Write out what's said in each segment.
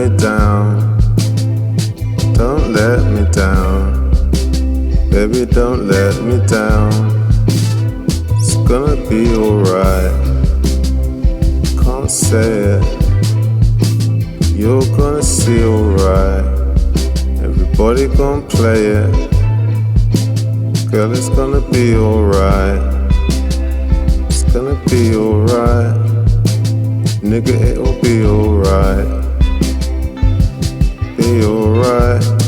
me down. Don't let me down. Baby, don't let me down. It's gonna be alright. Can't say it. You're gonna see alright. Everybody gon' play it. Girl, it's gonna be alright. It's gonna be alright. Nigga, it'll be alright. Be alright.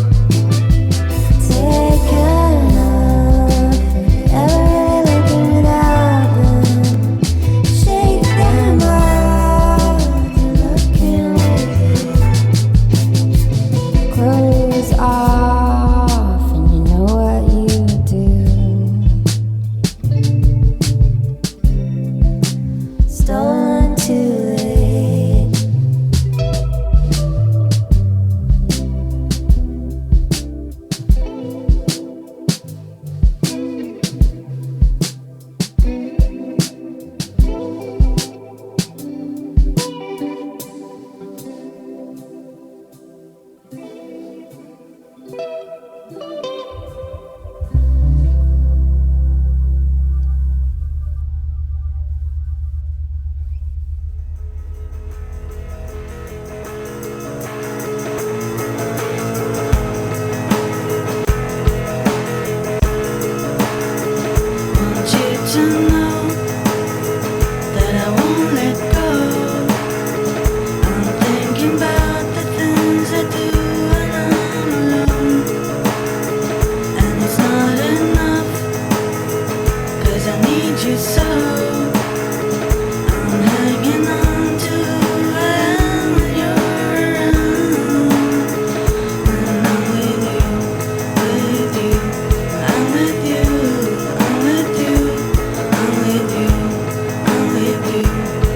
I'm with you.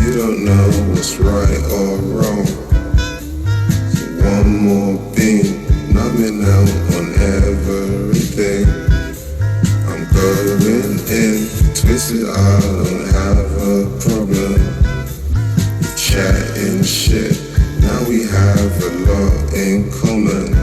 You don't know what's right or wrong. So one more beam, numbing out on everything. I'm going in, twisted, I don't have a problem. We're chatting shit, now we have a lot in common.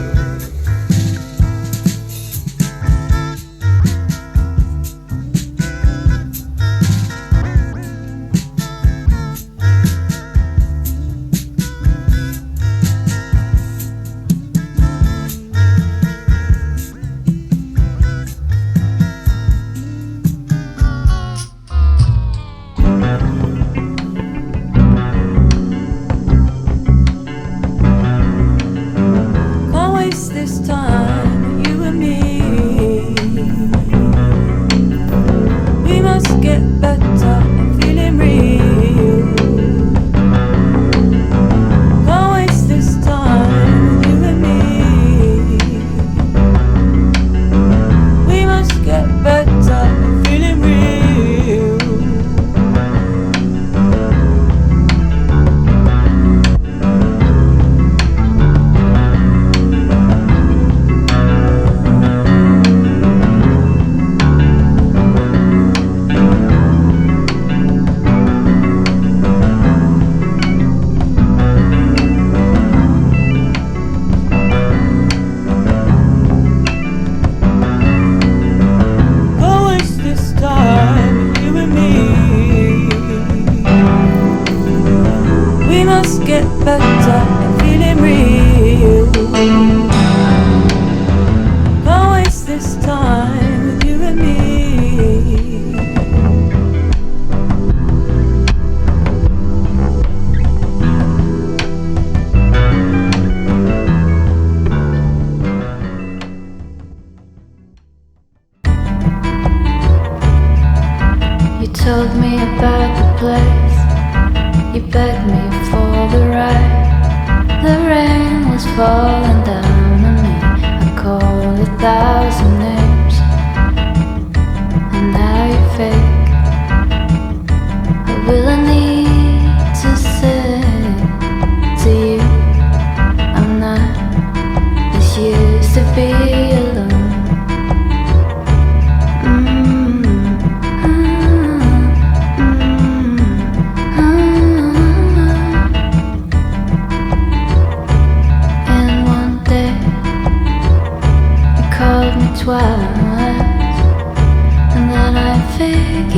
And then I figured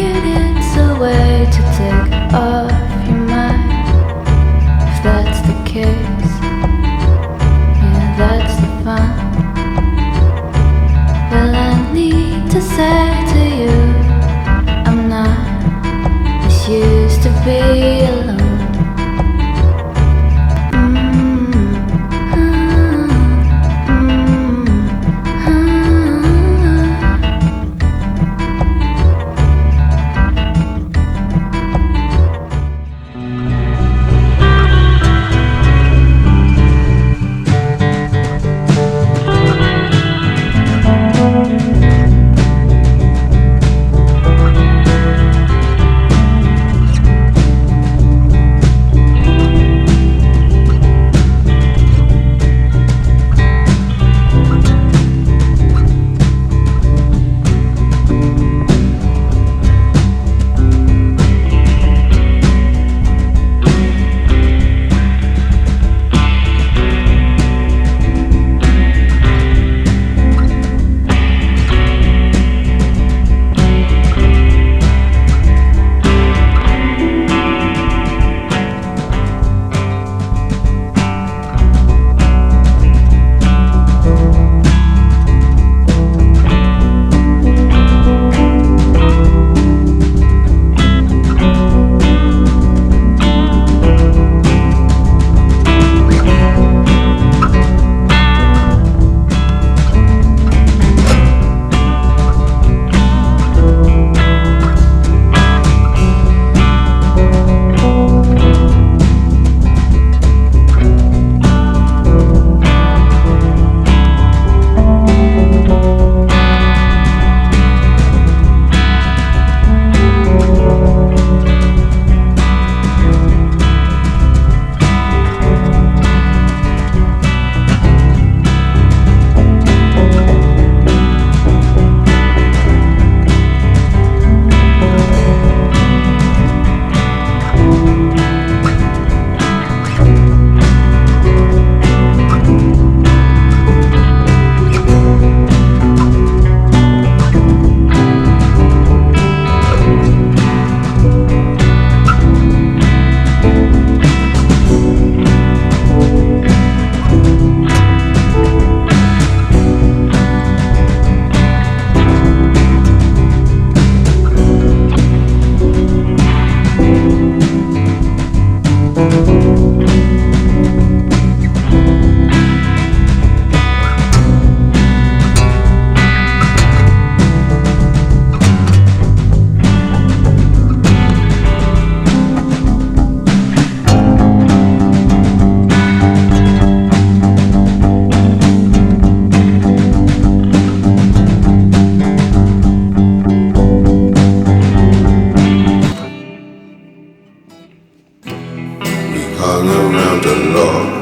hung around a lot.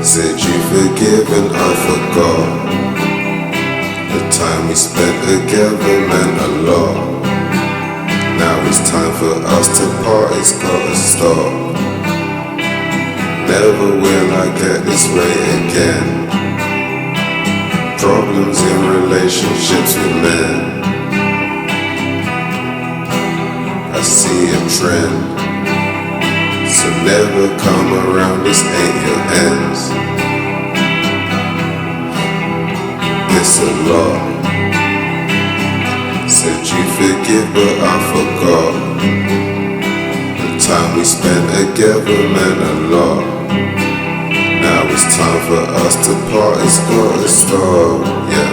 Said you forgive and I forgot. The time we spent together meant a lot. Now it's time for us to part, it's gotta stop. Never will I get this way again. Problems in relationships with men. I see a trend. So never come around, this ain't your ends. It's a lot. Said you forgive but I forgot. The time we spent together meant a lot. Now it's time for us to part, it's gotta stop, yeah.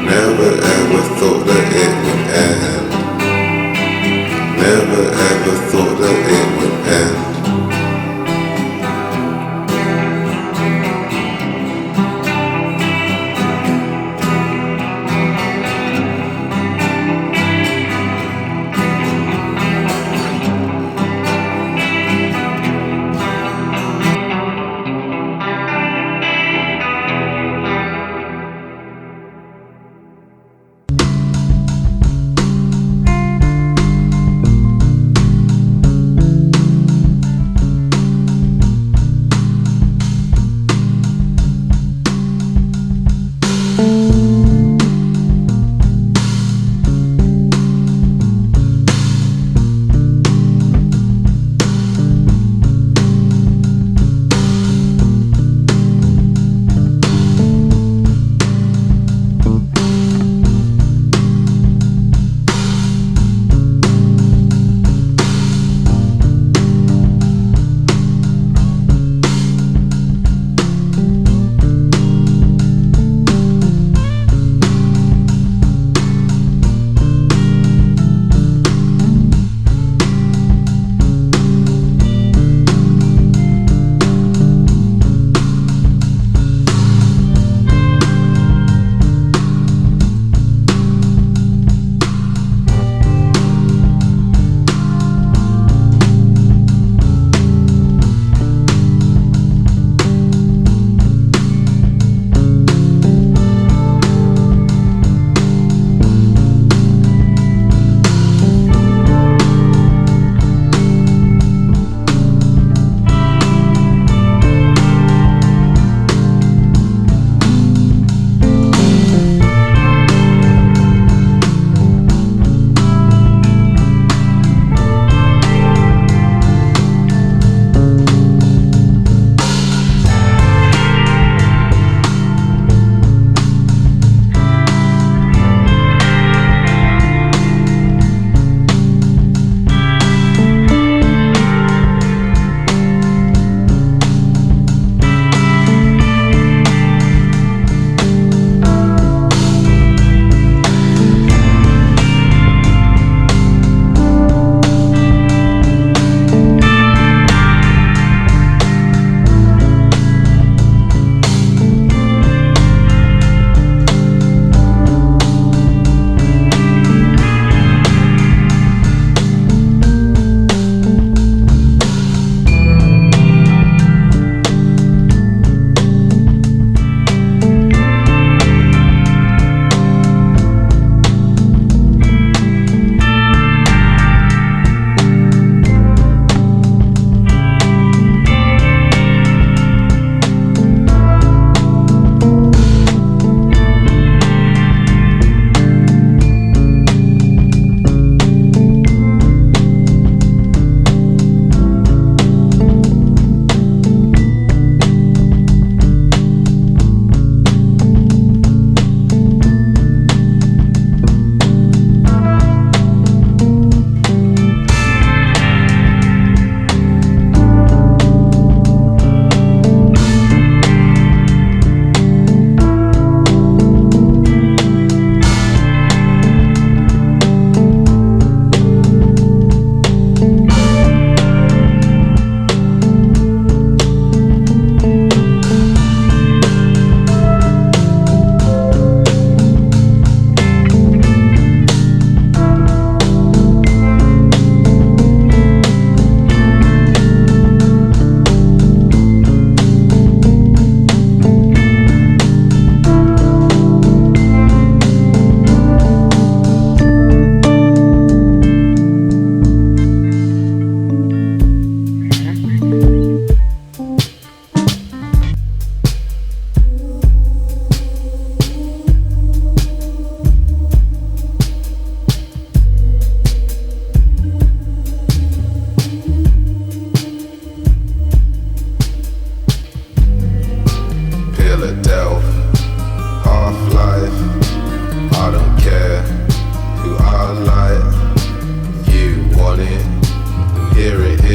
Never ever thought that it would end. Never ever thought that it would end.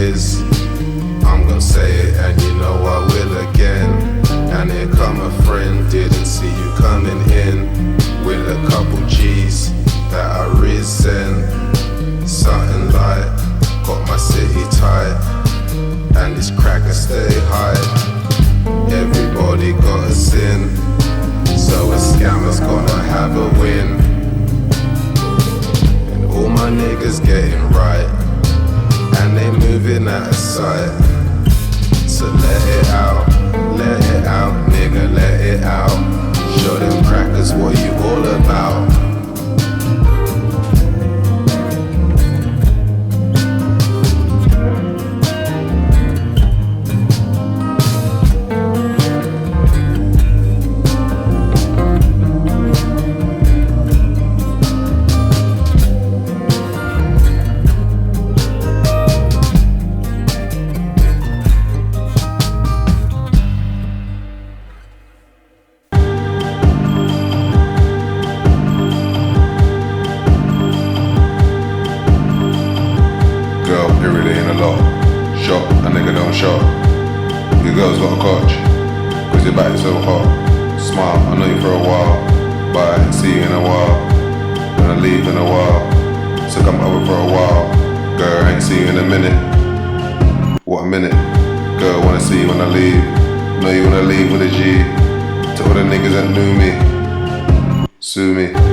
is. I'm gonna say it and you know I will again. And here come a friend, didn't see you coming in. With a couple G's that I resend. Something like, got my city tight. And this cracker stay high. Everybody got a sin, so a scammer's gonna have a win. And all my niggas getting right, and they moving out of sight. So let it out, nigga, let it out. Show them crackers what you all about. Sue me.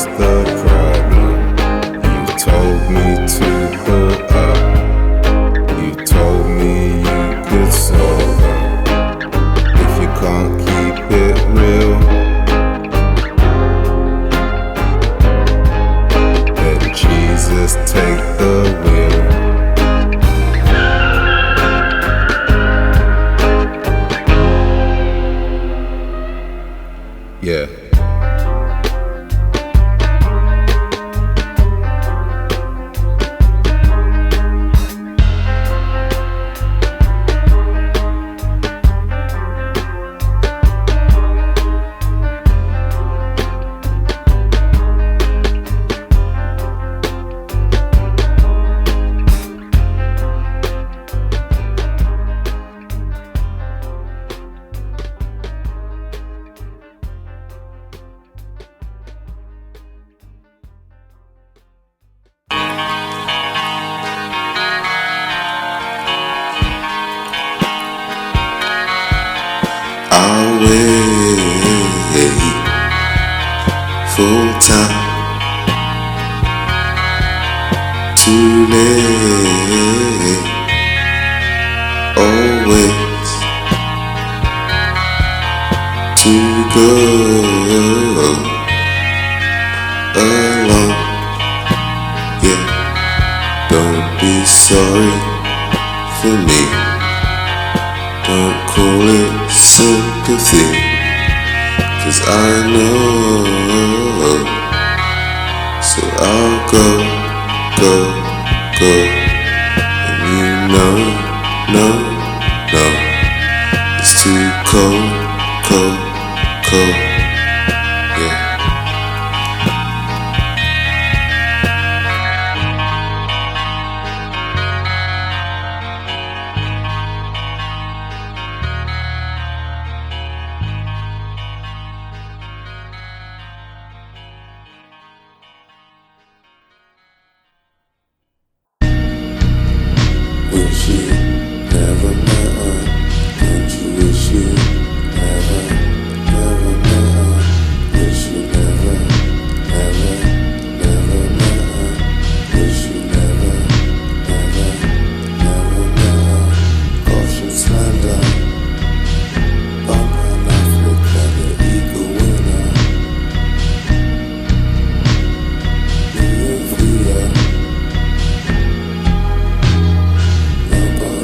what's the problem? You told me to pull up. You told me you could solve them. If you can't keep it real, let Jesus take the wheel. Yeah. I'll wait full time. Too late. Always to go alone. Yeah, don't be sorry for me. Don't call it sympathy, 'cause I know. So I'll go, and you know, it's too cold, yeah. Wish you never met her. Don't you wish you never met her? Wish you never met her. Wish you never met her. Caution slander. Up in Africa, the eagle winner. Me and Via. Nobody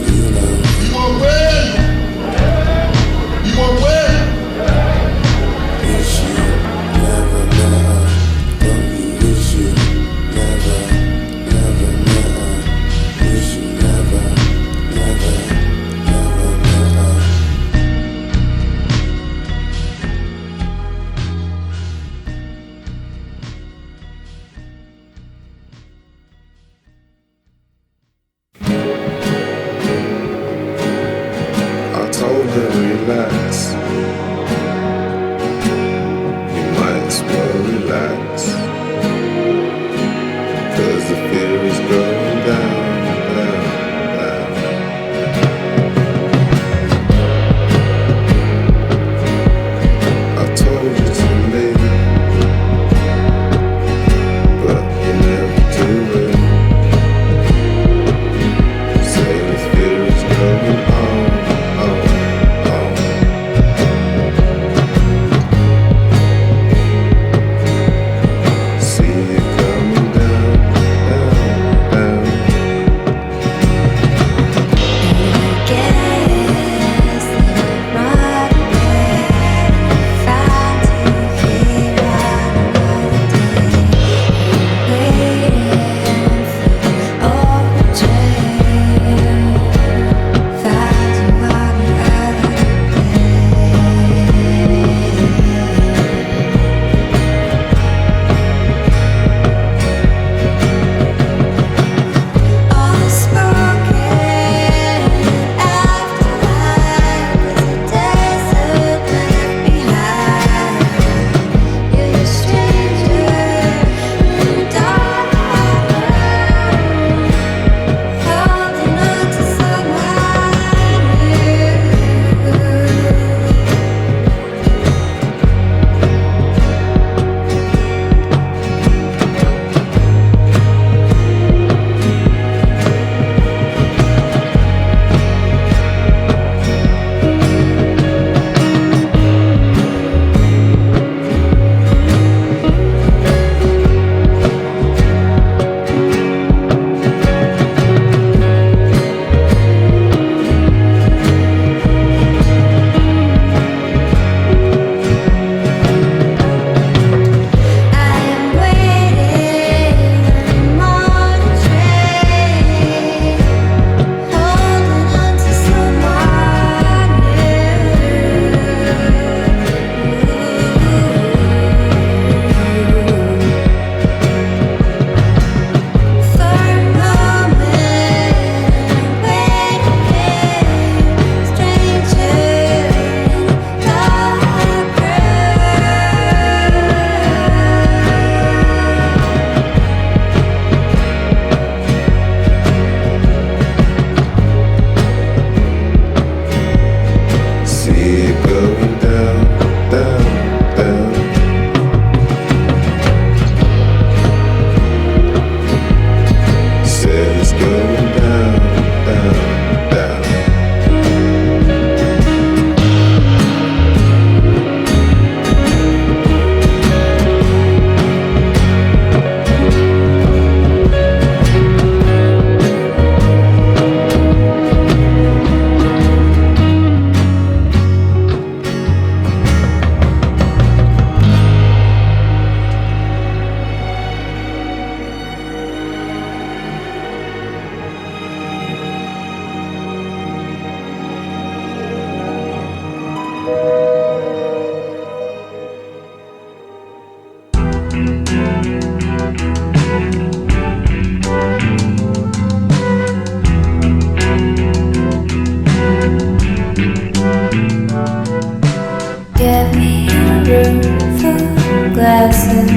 Give me a room full of glasses.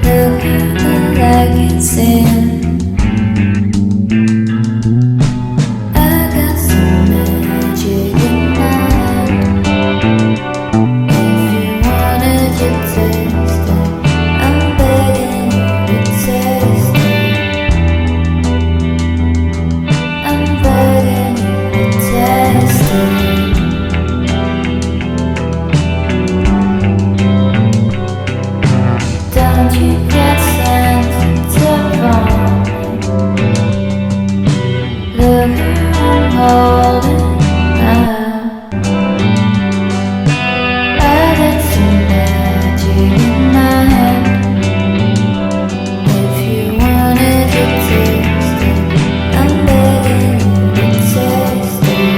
Look at the light it's in. I got some magic in my hand. If you wanted to taste it, I'm begging you to taste it. I'm begging you to taste it. Don't you get sensitive on me? Look who I'm holding now. I got some magic in my hand. If you wanted to taste it, I'm begging you to taste it.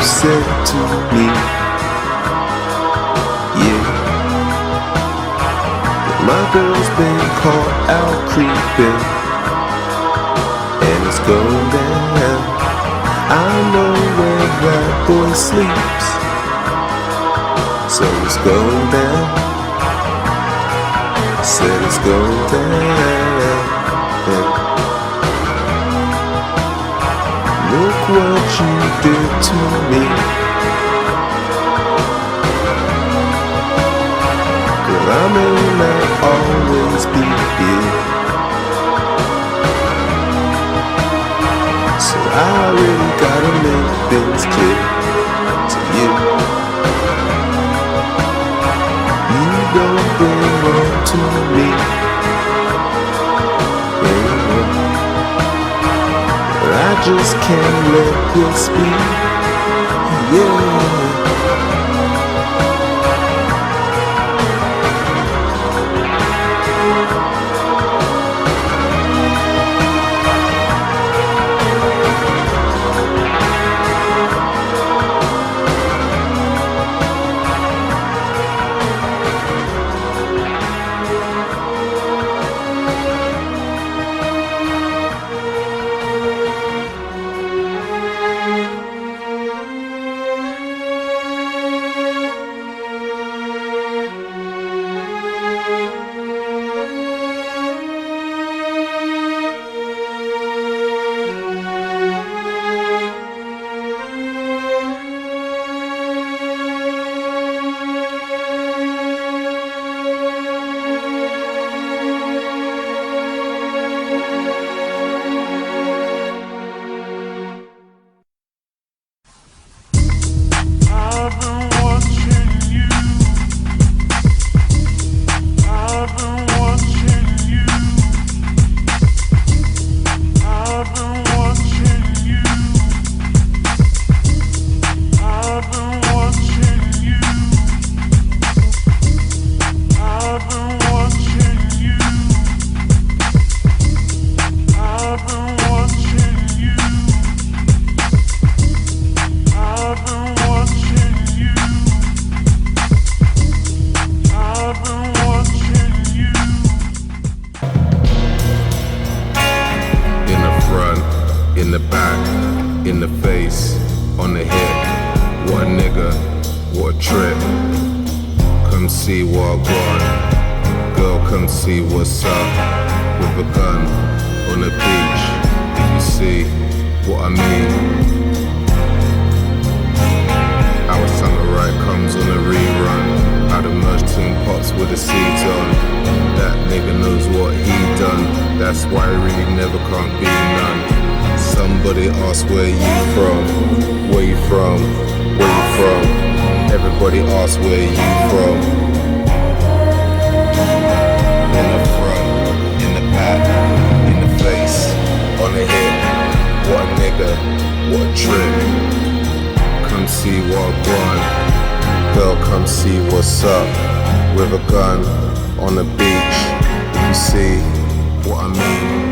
said to me, yeah, my girl's been caught out creeping, and it's going down. I know where that boy sleeps, so it's going down. Said it's going down. Look what you did to me, girl. I may not always be here, so I really gotta make things clear to you. You don't belong to me anymore. I just can't let this be. Yeah, trip. Come see what I got. Girl, come see what's up. With a gun on the beach. If you see what I mean. Our samurai comes on a rerun. I'd emerge tin pots with the seeds on. That nigga knows what he done. That's why he really never can't be none. Somebody ask where you from. Where you from? Where you from? Everybody ask where you from. In the front, in the back, in the face, on the hip. What a nigga, what a trip. Come see what I want. Girl, come see what's up. With a gun on the beach. If you see what I mean.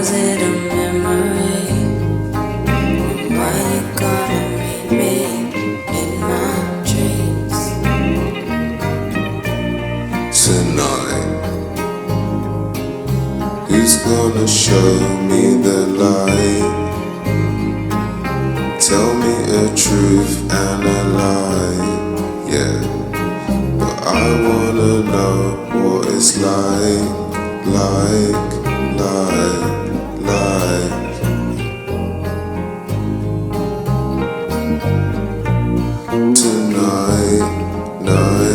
is it a memory? Why you gonna meet me in my dreams tonight? Who's gonna show me the light? Tell me a truth and a lie, yeah. But I wanna know what it's like tonight, night.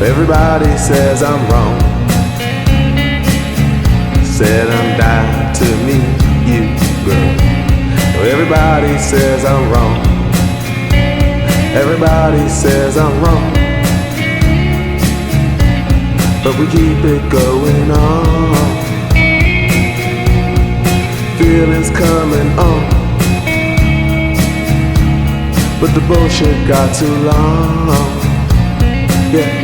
Everybody says I'm wrong. Said I'm dying to meet you, girl. Everybody says I'm wrong. Everybody says I'm wrong. But we keep it going on. Feelings coming on. But the bullshit got too long. Yeah.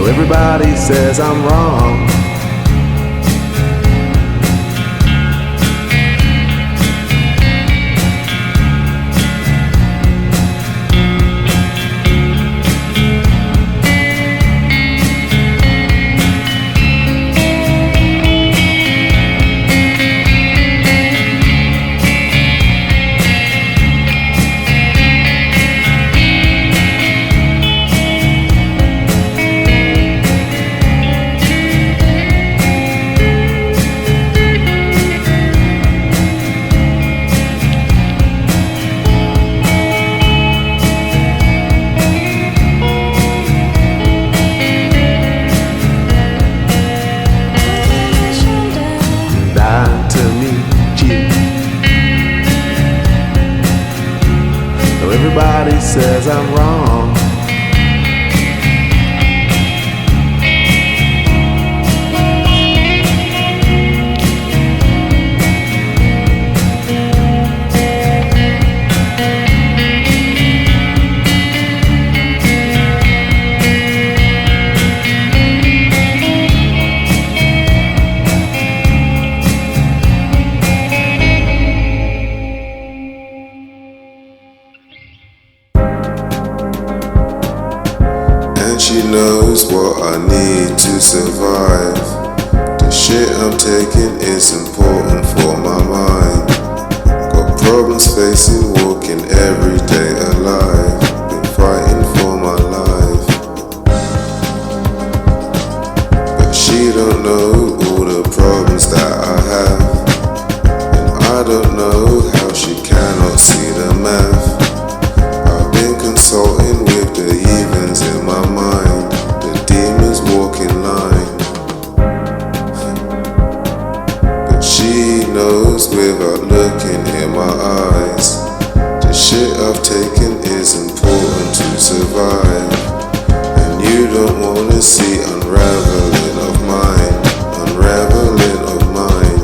Everybody says I'm wrong. Everybody says I'm wrong. She knows what I need to survive. The shit I'm taking is important for my mind. Got problems facing, walking every day alive. Been fighting for my life. But she don't know all the problems that I have. And I don't know how she cannot see the math. I've been consulting with the heathens in my mind. The demons walk in line. But she knows without looking in my eyes. The shit I've taken is important to survive. And you don't wanna see unraveling of mine. Unraveling of mine.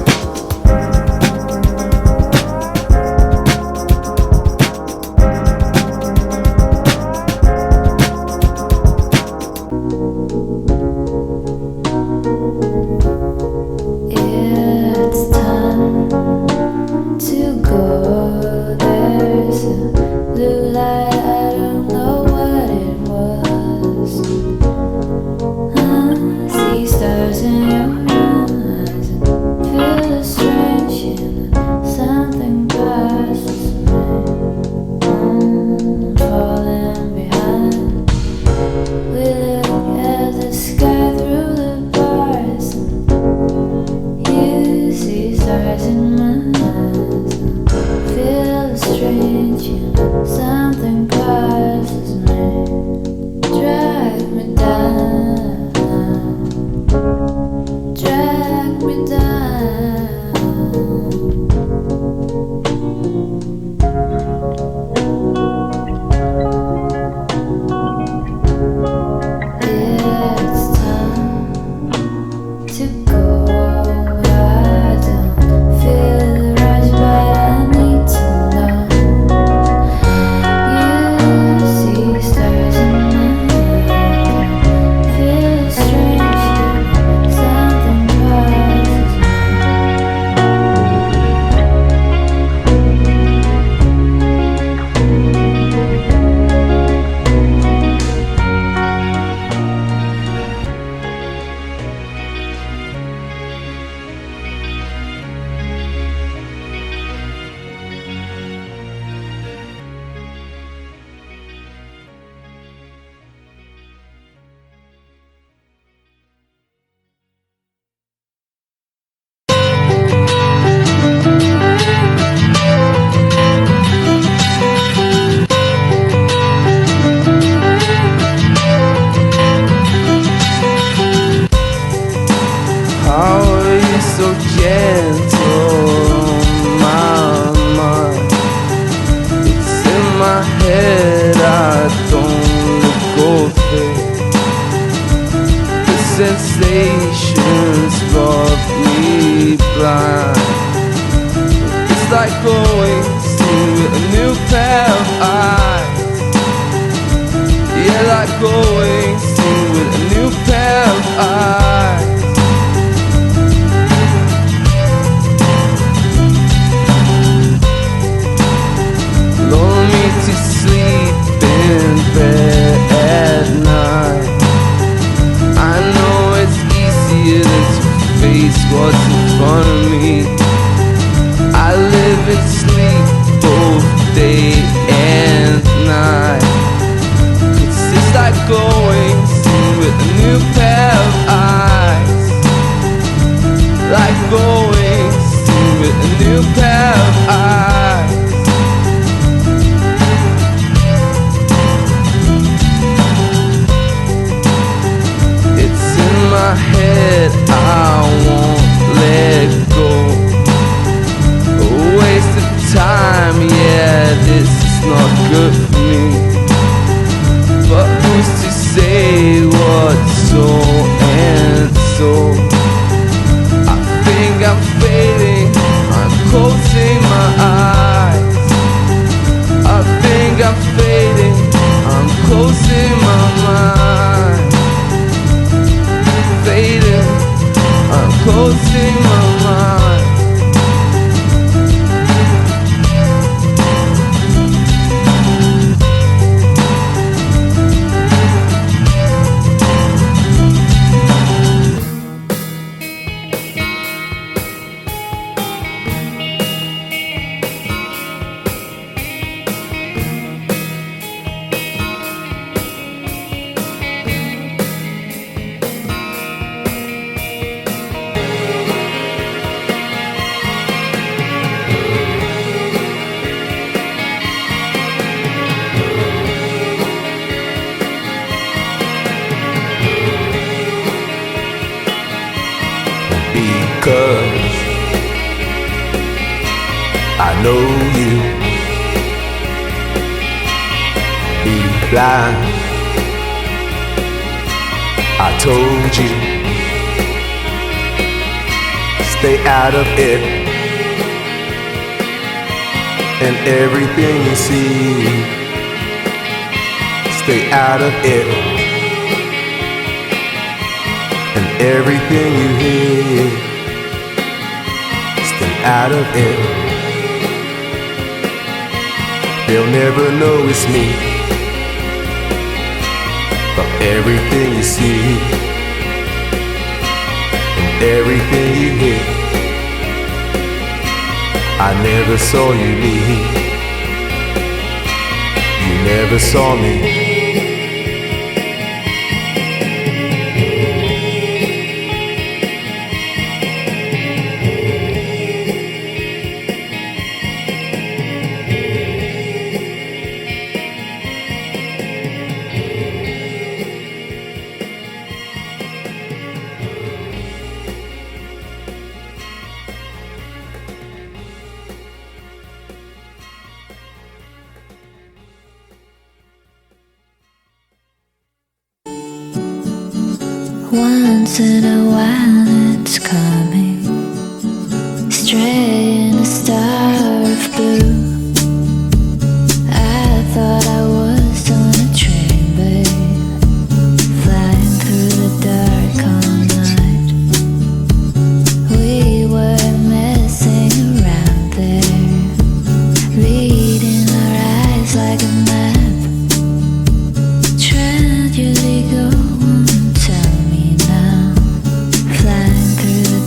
stars in my eyes. I feel strange, something passes me, drag me down, drag me down. It's time to go. I don't feel the rush, but I need to know. You see stars in my eyes. Feel strange, something passes me. How are you so gentle on my mind? It's in my head, I don't go there. The sensations brought me blind. It's like going to a new pair of eyes. Yeah, like going to a new pair of eyes. Lull me to sleep in bed at night. I know it's easier than to face what's in front of me. I live and sleep both day and night. 'Cause it's like going to a new pair of eyes. Like going to a new pair of eyes. My head, I won't let go. A waste of time, yeah, this is not good for me. But who's to say what's so and so? I think I'm fading, I'm closing my eyes. I think I'm fading, I'm closing my mind. Fading, I'm closing my mind. Because I know you be blind. I told you stay out of it, and everything you see, stay out of it, and everything you hear, stay out of it. They'll never know it's me, but everything you see and everything you hear, I never saw you leave. You never saw me. Once in a while it's coming, stray in a star of blue. I thought I was on a train, babe, flying through the dark all night. We were messing around there, reading our eyes like a map. Tragedy, go on, tell me now. Flying through the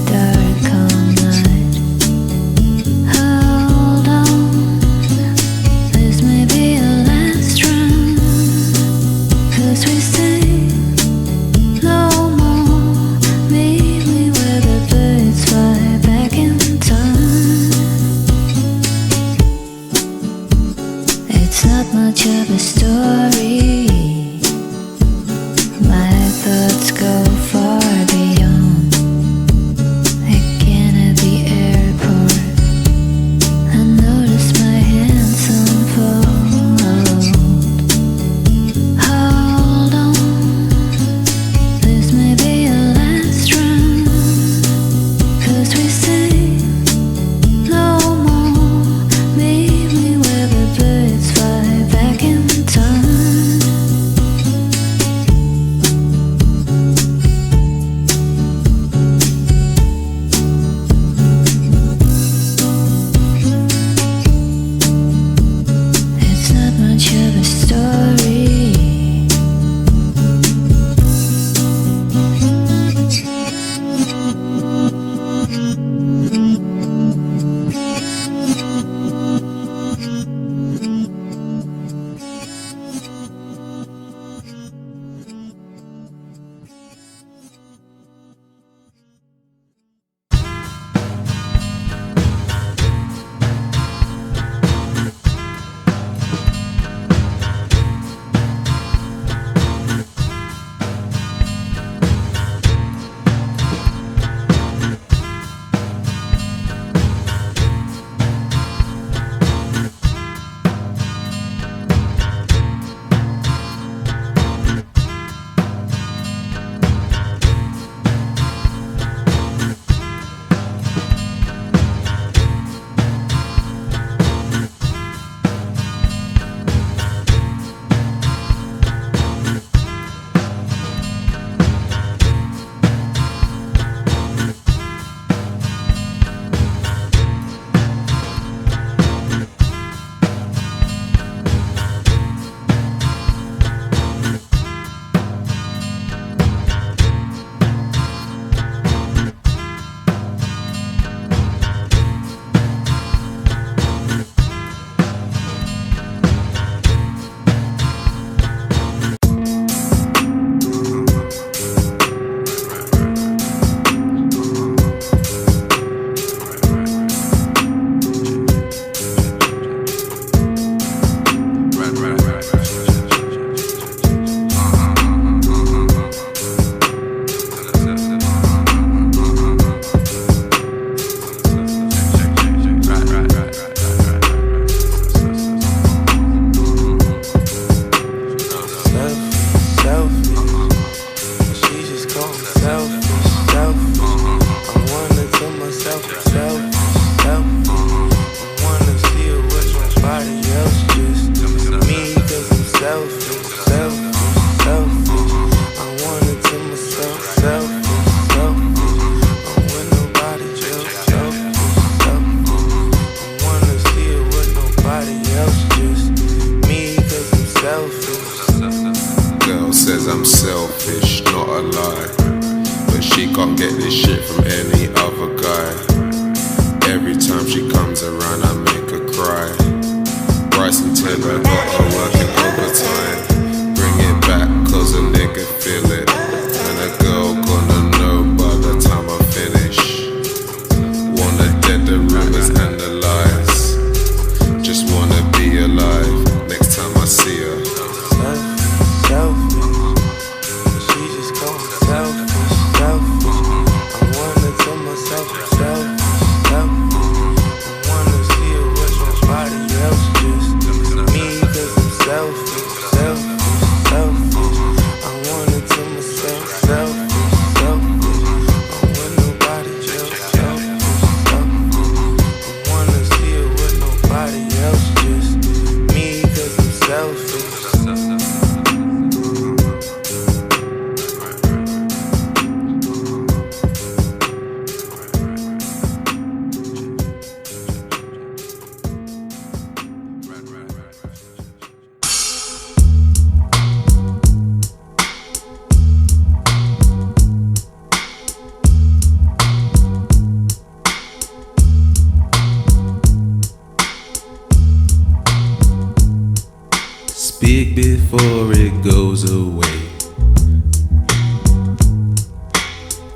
kick before it goes away.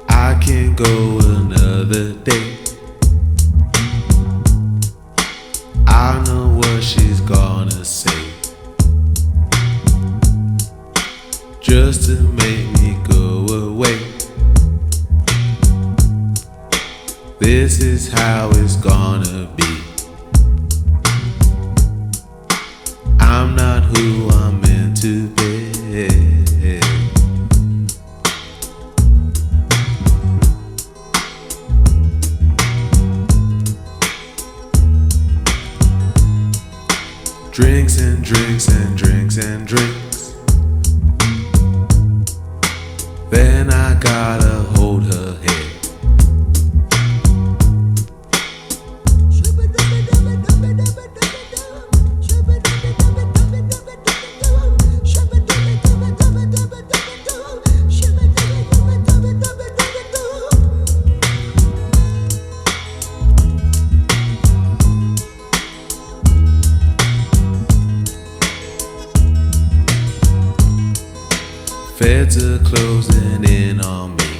I can't go another day. I know what she's gonna say, just to make me go away. This is how it's gonna be. I'm not who I'm meant to be. Drinks and drinks and drinks and drinks. Then I gotta hold her head. Feds are closing in on me.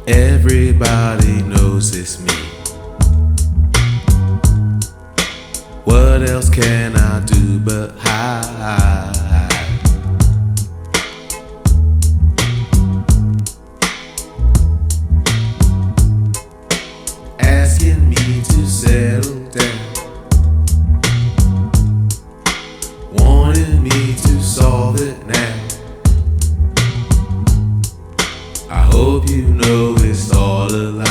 Everybody knows it's me. What else can I do but hide? Asking me to settle down, wanting me to solve it now. I hope you know it's all a lie.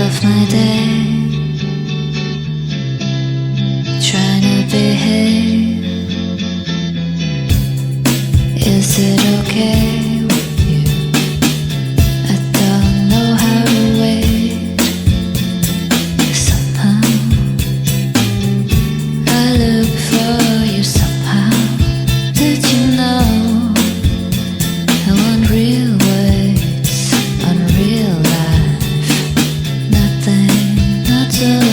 of my day, trying to behave. Is it okay with you? I don't know how to wait. Somehow I look for you somehow. Did you know I want real words on real life? Nothing, not so